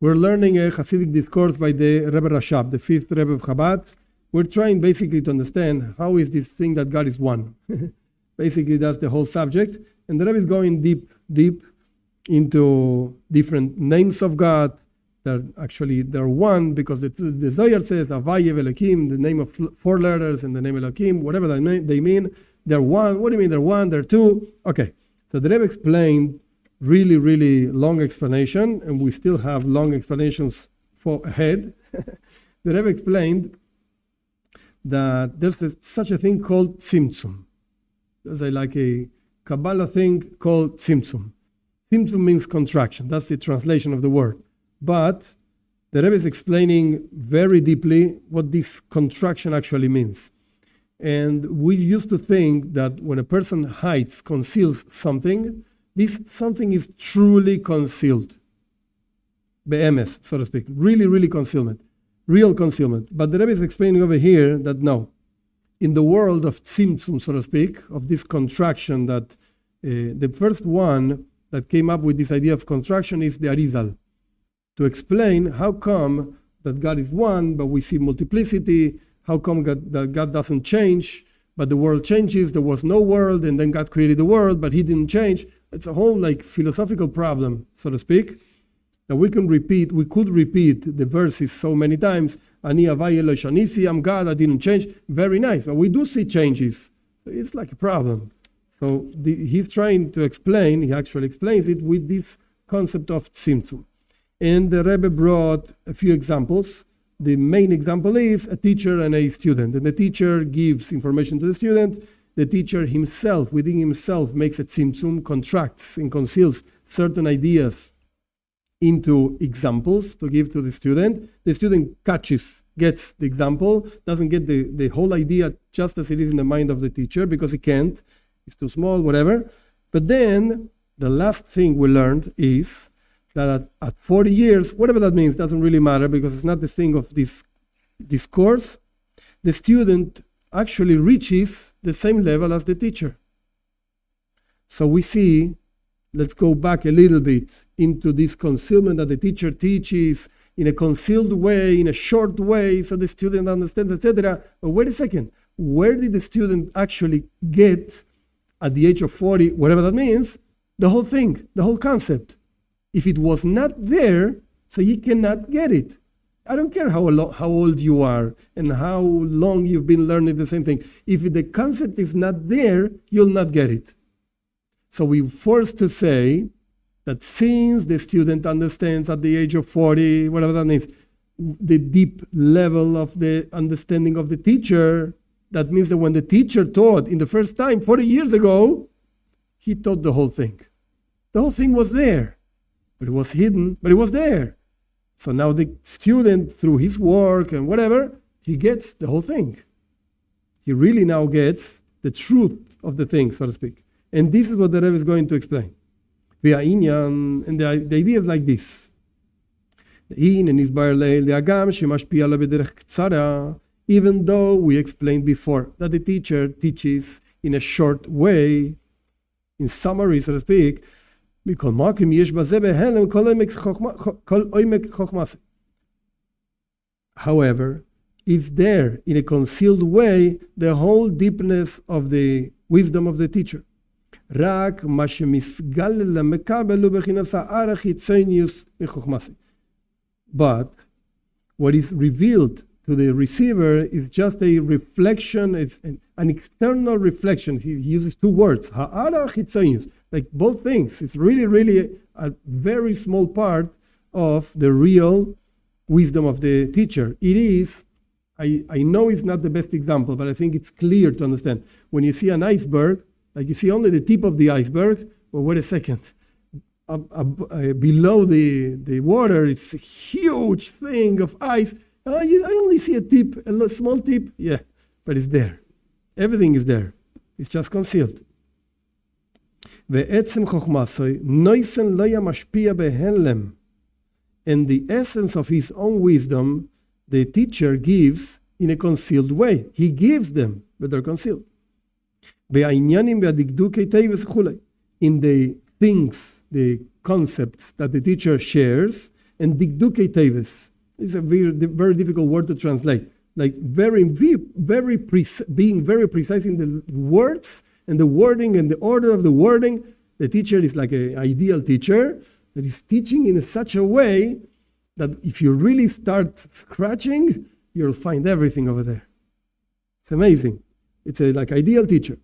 We're learning a chassidic discourse by the Rebbe Rashab, the fifth Rebbe of Chabad. We're trying basically to understand how is this thing that God is one. Basically, that's the whole subject. And the Rebbe is going deep into different names of God. They're one because the Zohar says, Havayev Elokim, the name of 4 letters and the name Elokim, whatever they mean. They're one. What do you mean they're one? They're two? Okay. So the Rebbe explained really long explanation, and we still have long explanations ahead. The Rebbe explained that there's such a thing called tzimtzum. There's a Kabbalah thing called tzimtzum. Tzimtzum means contraction. That's the translation of the word. But the Rebbe is explaining very deeply what this contraction actually means. And we used to think that when a person hides, conceals something, this something is truly concealed. Be'emes, so to speak. Really concealment. Real concealment. But the Rebbe is explaining over here that no. In the world of tzimtzum, so to speak, of this contraction, that the first one that came up with this idea of contraction is the Arizal. To explain how come that God is one, but we see multiplicity, how come that God doesn't change, but the world changes, there was no world, and then God created the world, but he didn't change. It's a whole philosophical problem, so to speak, that we could repeat the verses so many times. Ani Havai Eloi Shanisi, I'm God, I didn't change. Very nice, but we do see changes. It's like a problem. So he's trying to explain, he actually explains it with this concept of tzimtzum. And the Rebbe brought a few examples. The main example is a teacher and a student. And the teacher gives information to the student. The teacher himself, within himself, makes a tzimtzum, contracts and conceals certain ideas into examples to give to the student. The student gets the example, doesn't get the whole idea just as it is in the mind of the teacher because he can't. It's too small, whatever. But then the last thing we learned is that at 40 years, whatever that means, doesn't really matter because it's not the thing of this discourse. The student actually reaches the same level as the teacher. So we see, let's go back a little bit into this concealment that the teacher teaches in a concealed way, in a short way, so the student understands, etc. But wait a second, where did the student actually get, at the age of 40, whatever that means, the whole thing, the whole concept? If it was not there, so he cannot get it. I don't care how old you are and how long you've been learning the same thing. If the concept is not there, you'll not get it. So we're forced to say that since the student understands at the age of 40, whatever that means, the deep level of the understanding of the teacher, that means that when the teacher taught in the first time, 40 years ago, he taught the whole thing. The whole thing was there, but it was hidden, but it was there. So now the student, through his work and whatever, he gets the whole thing. He really now gets the truth of the thing, so to speak. And this is what the Rebbe is going to explain. And the idea is like this. Even though we explained before that the teacher teaches in a short way, in summary, so to speak, however, it's there in a concealed way the whole deepness of the wisdom of the teacher. But what is revealed to the receiver is just a reflection, it's an external reflection. He uses 2 words, like both things. It's really a very small part of the real wisdom of the teacher. It is, I know it's not the best example, but I think it's clear to understand. When you see an iceberg, like you see only the tip of the iceberg, well, wait a second. Below the water, it's a huge thing of ice. I only see a tip, a small tip. Yeah, but it's there. Everything is there. It's just concealed. And the essence of his own wisdom, the teacher gives in a concealed way. He gives them, but they're concealed. In the things, the concepts that the teacher shares, and dikdukei teves. It's a very difficult word to translate. Like being very precise in the words and the wording and the order of the wording. The teacher is like an ideal teacher that is teaching in such a way that if you really start scratching, you'll find everything over there. It's amazing. It's a like ideal teacher.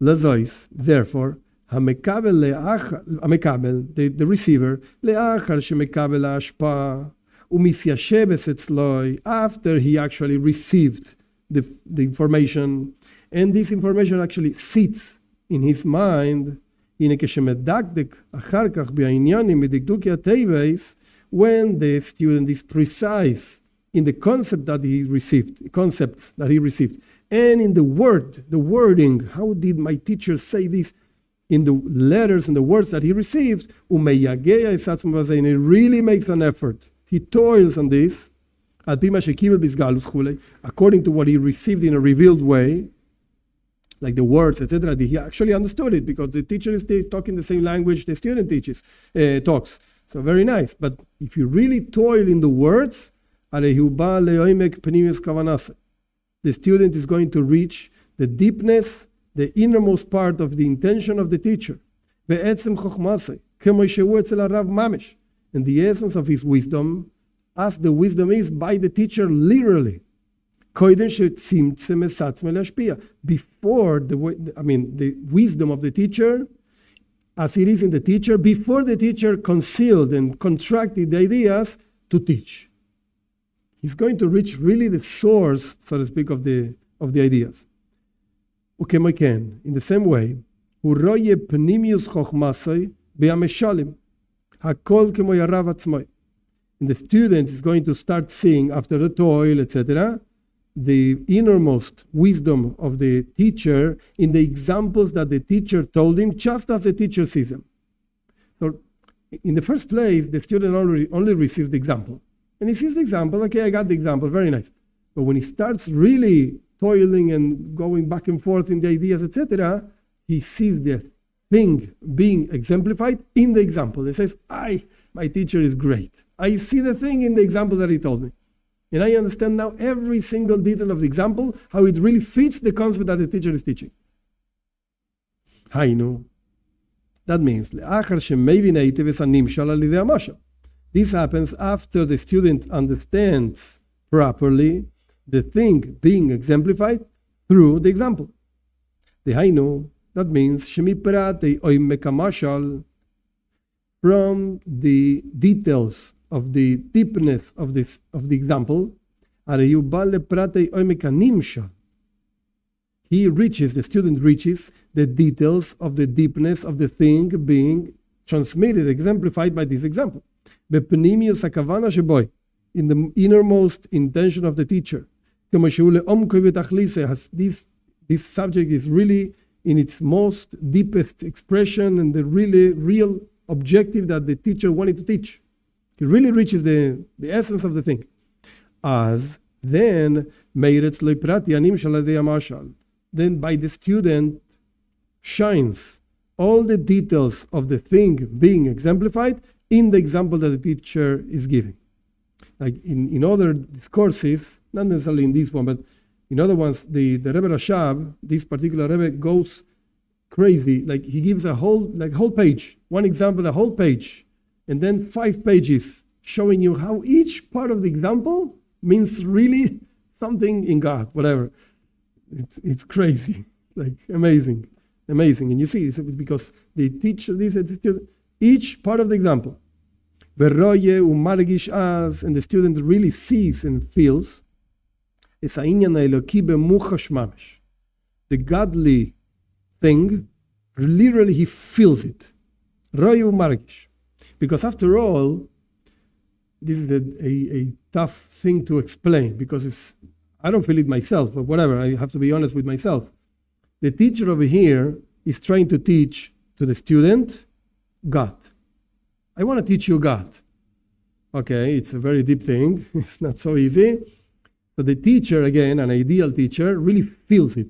Lazois, therefore, the receiver, after he actually received the information, and this information actually sits in his mind, when the student is precise in the concepts that he received, and in the wording, how did my teacher say this? In the letters and the words that he received, and he really makes an effort. He toils on this, according to what he received in a revealed way, like the words, etc. He actually understood it because the teacher is talking the same language the student talks. So very nice. But if you really toil in the words, the student is going to reach the deepness, the innermost part of the intention of the teacher. And the essence of his wisdom, as the wisdom is by the teacher literally. Before the wisdom of the teacher, as it is in the teacher, before the teacher concealed and contracted the ideas to teach. He's going to reach really the source, so to speak, of the ideas. In the same way, and the student is going to start seeing after the toil, etc., the innermost wisdom of the teacher in the examples that the teacher told him, just as the teacher sees them. So in the first place, the student only receives the example. And he sees the example, okay, I got the example, very nice. But when he starts really toiling and going back and forth in the ideas, etc., he sees the thing being exemplified in the example. He says, my teacher is great. I see the thing in the example that he told me. And I understand now every single detail of the example, how it really fits the concept that the teacher is teaching. Hainu. That means, this happens after the student understands properly the thing being exemplified through the example. The hainu, that means, from the details of the deepness of the example, the student reaches the details of the deepness of the thing being transmitted, exemplified by this example. In the innermost intention of the teacher. This subject is really in its most deepest expression and the really real objective that the teacher wanted to teach. It really reaches the essence of the thing. As then by the student shines all the details of the thing being exemplified in the example that the teacher is giving. Like in other discourses, not necessarily in this one, but in other ones, the Rebbe Rashab, this particular Rebbe, goes crazy. Like he gives a whole page, one example, a whole page, and then 5 pages showing you how each part of the example means really something in God, whatever. It's crazy, like amazing. And you see, it's because they teach this each part of the example. And the student really sees and feels the godly thing, literally he feels it. Because after all, this is a tough thing to explain because I don't feel it myself, but whatever, I have to be honest with myself. The teacher over here is trying to teach to the student God. I want to teach you God. Okay, it's a very deep thing. It's not so easy. So the teacher, again, an ideal teacher, really feels it.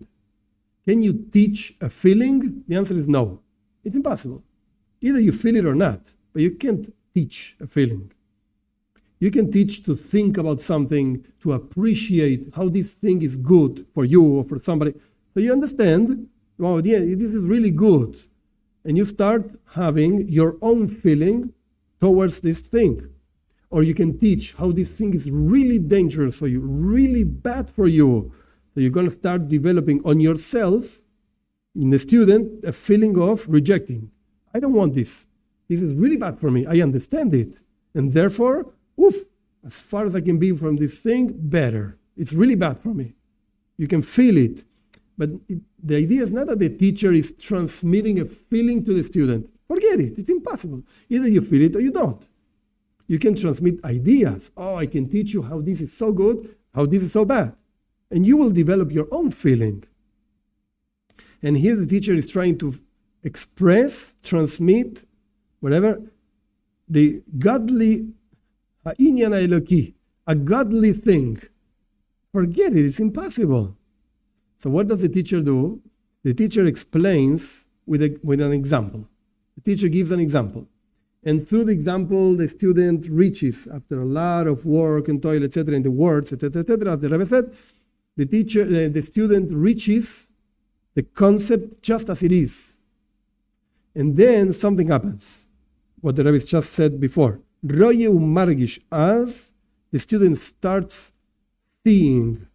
Can you teach a feeling? The answer is no. It's impossible. Either you feel it or not, but you can't teach a feeling. You can teach to think about something, to appreciate how this thing is good for you or for somebody. So you understand, wow, yeah, this is really good. And you start having your own feeling towards this thing. Or you can teach how this thing is really dangerous for you, really bad for you. So you're going to start developing on yourself, in the student, a feeling of rejecting. I don't want this. This is really bad for me. I understand it. And therefore, as far as I can be from this thing, better. It's really bad for me. You can feel it. But the idea is not that the teacher is transmitting a feeling to the student. Forget it. It's impossible. Either you feel it or you don't. You can transmit ideas. Oh, I can teach you how this is so good, how this is so bad. And you will develop your own feeling. And here the teacher is trying to express, transmit, whatever, the godly, ha'inyan ha'eloki, a godly thing. Forget it, it's impossible. So what does the teacher do? The teacher explains with an example. The teacher gives an example. And through the example, the student reaches, after a lot of work and toil, etc., in the words, etc., as the Rebbe said, the student reaches the concept just as it is. And then something happens. What the Rebbe just said before. Roye umargish, as the student starts seeing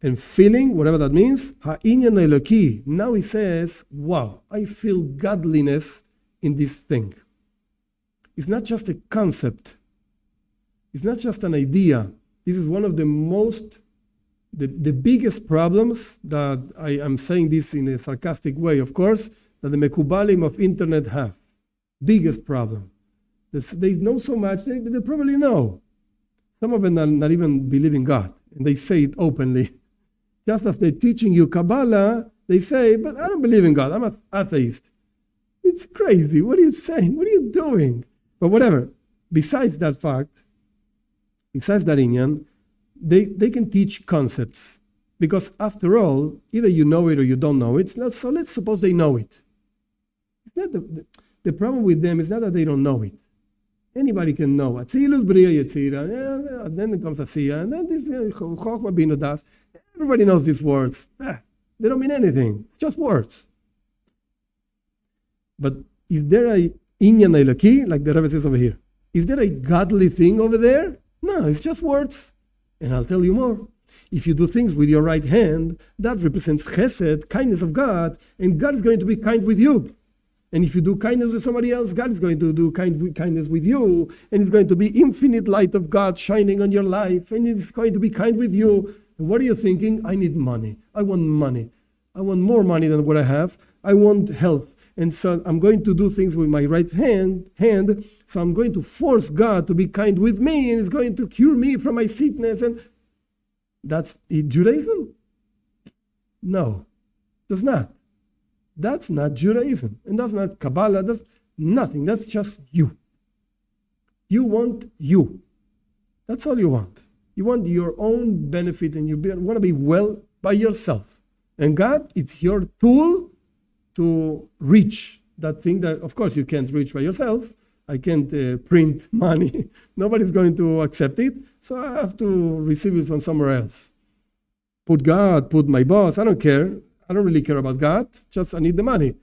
and feeling, whatever that means, ha'inyan eloki. Now he says, wow, I feel godliness in this thing. It's not just a concept. It's not just an idea. This is one of the biggest problems that I am saying this in a sarcastic way, of course, that the mekubalim of internet have. Biggest problem. They know so much, they probably know. Some of them are not even believe in God, and they say it openly. Just as they're teaching you Kabbalah, they say, but I don't believe in God, I'm an atheist. It's crazy, what are you saying? What are you doing? But whatever, besides that fact, besides that inyan, they can teach concepts. Because after all, either you know it or you don't know it. So let's suppose they know it. It's not the problem with them is not that they don't know it. Anybody can know. Atzilus b'riya yetzira, then comes Asiya, and then this Chochma bina das. Everybody knows these words. They don't mean anything. It's just words. But is there a inyan eloki, like the Rebbe says over here? Is there a godly thing over there? No, it's just words. And I'll tell you more. If you do things with your right hand, that represents chesed, kindness of God, and God is going to be kind with you. And if you do kindness with somebody else, God is going to do kindness with you, and it's going to be infinite light of God shining on your life, and it's going to be kind with you. And what are you thinking? I need money. I want money. I want more money than what I have. I want health. And so I'm going to do things with my right hand, so I'm going to force God to be kind with me, and it's going to cure me from my sickness. And that's Judaism? No, that's not. That's not Judaism. And that's not Kabbalah. That's nothing. That's just you. You want you. That's all you want. You want your own benefit, and you want to be well by yourself. And God, it's your tool to reach that thing that, of course, you can't reach by yourself. I can't print money. Nobody's going to accept it. So I have to receive it from somewhere else. Put God, put my boss. I don't care. I don't really care about God. Just I need the money.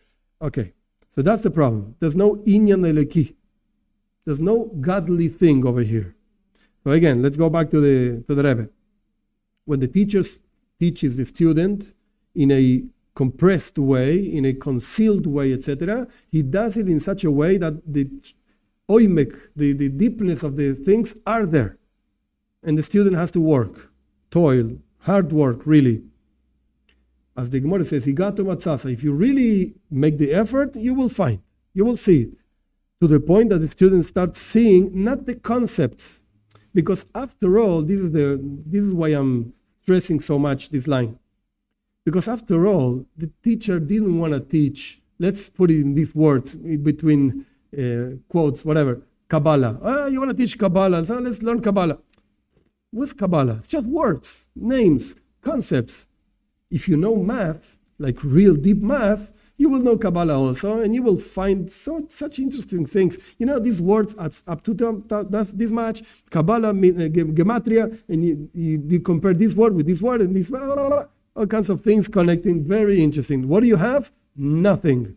Okay. So that's the problem. There's no inyan eloki. There's no godly thing over here. So again, let's go back to the Rebbe. When the teacher teaches the student in a compressed way, in a concealed way, etc., he does it in such a way that the oimek, the deepness of the things are there. And the student has to work, toil, hard work, really. As the Gemara says, Higato matzasa, if you really make the effort, you will find, you will see it. To the point that the student starts seeing not the concepts. Because after all, this is why I'm stressing so much this line. Because after all, the teacher didn't want to teach, let's put it in these words, between quotes, whatever, Kabbalah. You want to teach Kabbalah, so let's learn Kabbalah. What's Kabbalah? It's just words, names, concepts. If you know math, like real deep math, you will know Kabbalah also, and you will find such interesting things. These words up to this much, Kabbalah, Gematria, and you compare this word with this word, and this, all kinds of things connecting, very interesting. What do you have? Nothing.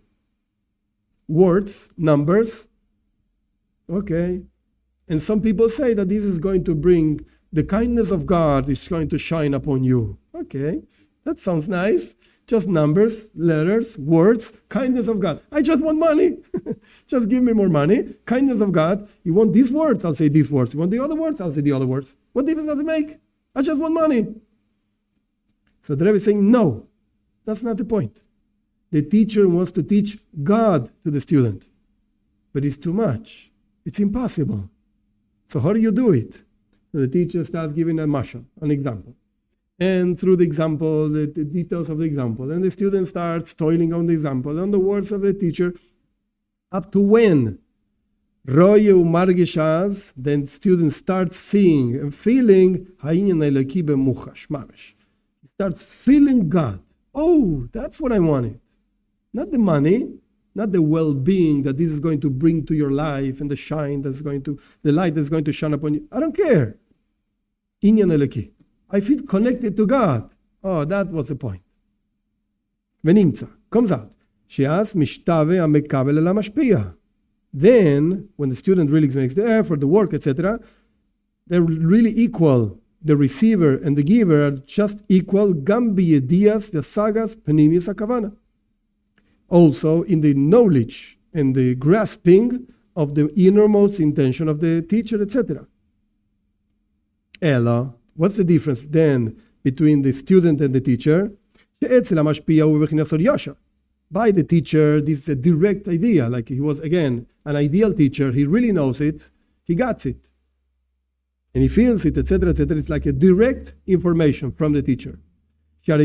Words, numbers, okay. And some people say that this is going to bring the kindness of God is going to shine upon you. Okay, that sounds nice. Just numbers, letters, words, kindness of God. I just want money. Just give me more money. Kindness of God. You want these words? I'll say these words. You want the other words? I'll say the other words. What difference does it make? I just want money. So the Rebbe is saying, no, that's not the point. The teacher wants to teach God to the student. But it's too much. It's impossible. So how do you do it? So the teacher starts giving a mashal, an example. And through the example, the details of the example, and the student starts toiling on the example, on the words of the teacher, up to when? Roye umargishaz, then student starts seeing and feeling, he starts feeling God. Oh, that's what I wanted. Not the money, not the well-being that this is going to bring to your life and the light that's going to shine upon you. I don't care. Inyan Eloki. I feel connected to God. Oh, that was the point. Venimtza comes out. Sheas mishtave amekabel ela mashpia. Then, when the student really makes the effort, the work, etc., they're really equal. The receiver and the giver are just equal. Gam biyedias v'sagas penimius hakavana. Also, in the knowledge and the grasping of the innermost intention of the teacher, etc. Ella. What's the difference then between the student and the teacher? By the teacher, this is a direct idea. Like he was, again, an ideal teacher. He really knows it. He gets it. And he feels it, etc., etc. It's like a direct information from the teacher. Because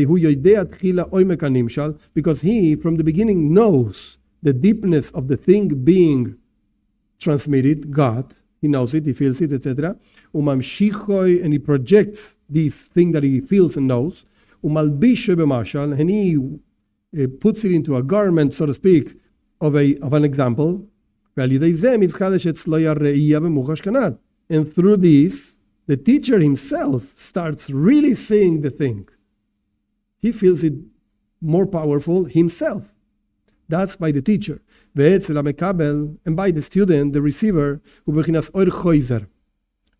he, from the beginning, knows the deepness of the thing being transmitted, God. He knows it, he feels it, etc. And he projects this thing that he feels and knows. And he puts it into a garment, so to speak, of an example. And through this, the teacher himself starts really seeing the thing. He feels it more powerful himself. That's by the teacher. And by the student, the receiver,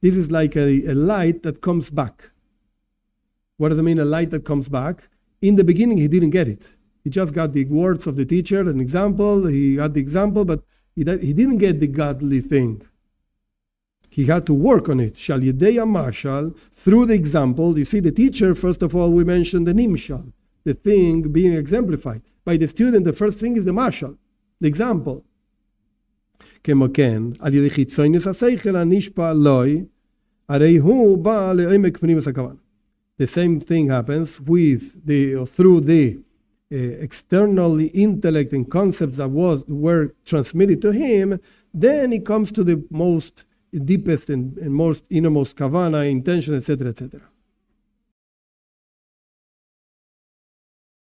this is like a light that comes back. What does it mean, a light that comes back? In the beginning, he didn't get it. He just got the words of the teacher, an example. He got the example, but he didn't get the godly thing. He had to work on it. Through the example, you see the teacher, first of all, we mentioned the nimshal, the thing being exemplified. By the student, the first thing is the mashal, the example. The same thing happens through the external intellect and concepts that were transmitted to him. Then he comes to the most deepest and most innermost kavana, intention, etc., etc.